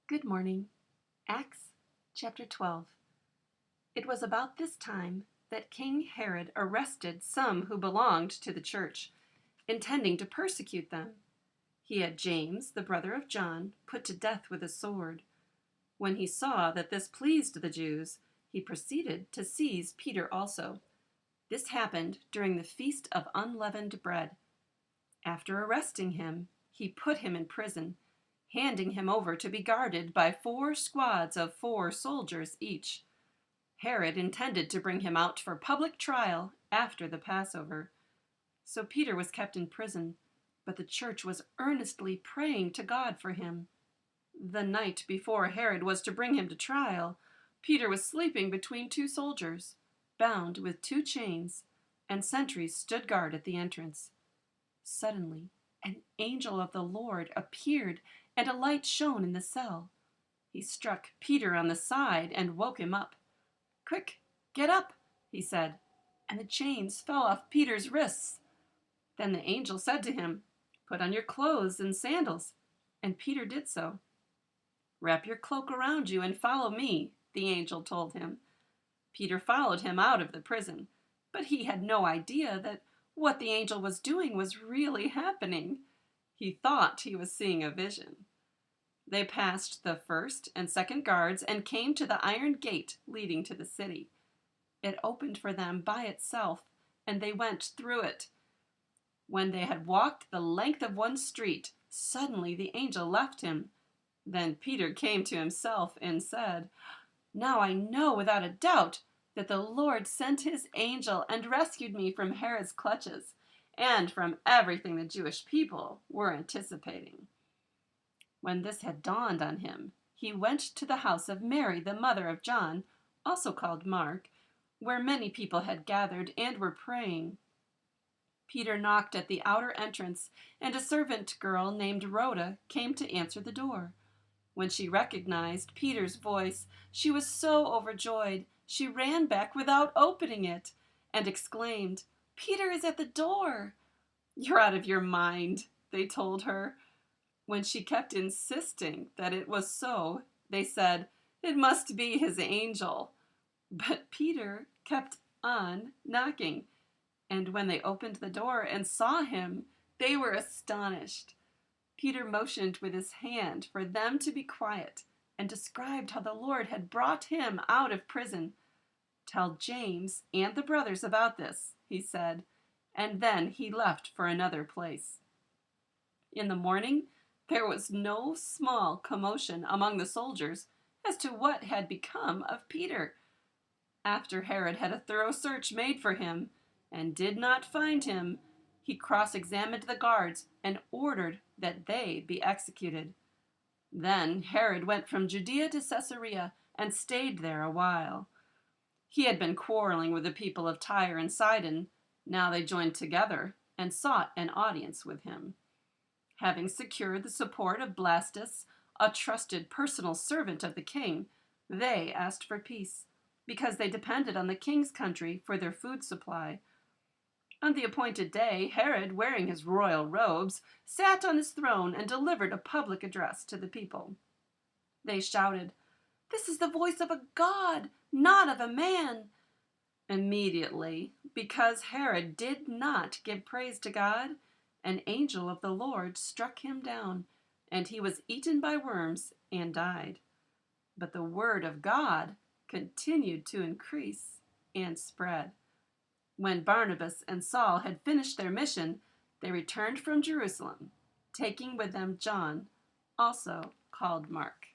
Good morning. Acts chapter 12. It was about this time that King Herod arrested some who belonged to the church, intending to persecute them. He had James, the brother of John, put to death with a sword. When he saw that this pleased the Jews, he proceeded to seize Peter also. This happened during the Feast of Unleavened Bread. After arresting him, he put him in prison, handing him over to be guarded by 4 squads of 4 soldiers each. Herod intended to bring him out for public trial after the Passover. So Peter was kept in prison, but the church was earnestly praying to God for him. The night before Herod was to bring him to trial, Peter was sleeping between 2 soldiers, bound with 2 chains, and sentries stood guard at the entrance. Suddenly, an angel of the Lord appeared, and a light shone in the cell. He struck Peter on the side and woke him up. "Quick, get up," he said, and the chains fell off Peter's wrists. Then the angel said to him, "Put on your clothes and sandals," and Peter did so. "Wrap your cloak around you and follow me," the angel told him. Peter followed him out of the prison, but he had no idea that what the angel was doing was really happening. He thought he was seeing a vision. They passed the 1st and 2nd guards and came to the iron gate leading to the city. It opened for them by itself, and they went through it. When they had walked the length of one street, suddenly the angel left him. Then Peter came to himself and said, "Now I know without a doubt that the Lord sent his angel and rescued me from Herod's clutches and from everything the Jewish people were anticipating." When this had dawned on him, he went to the house of Mary, the mother of John, also called Mark, where many people had gathered and were praying. Peter knocked at the outer entrance, and a servant girl named Rhoda came to answer the door. When she recognized Peter's voice, she was so overjoyed she ran back without opening it and exclaimed, "Peter is at the door." "You're out of your mind," they told her. When she kept insisting that it was so, they said, "It must be his angel." But Peter kept on knocking, and when they opened the door and saw him, they were astonished. Peter motioned with his hand for them to be quiet and described how the Lord had brought him out of prison. "Tell James and the brothers about this," he said, and then he left for another place. In the morning, there was no small commotion among the soldiers as to what had become of Peter. After Herod had a thorough search made for him and did not find him, he cross-examined the guards and ordered that they be executed. Then Herod went from Judea to Caesarea and stayed there a while. He had been quarreling with the people of Tyre and Sidon. Now they joined together and sought an audience with him. Having secured the support of Blastus, a trusted personal servant of the king, they asked for peace, because they depended on the king's country for their food supply. On the appointed day, Herod, wearing his royal robes, sat on his throne and delivered a public address to the people. They shouted, "This is the voice of a god, not of a man." Immediately, because Herod did not give praise to God, an angel of the Lord struck him down, and he was eaten by worms and died. But the word of God continued to increase and spread. When Barnabas and Saul had finished their mission, they returned from Jerusalem, taking with them John, also called Mark.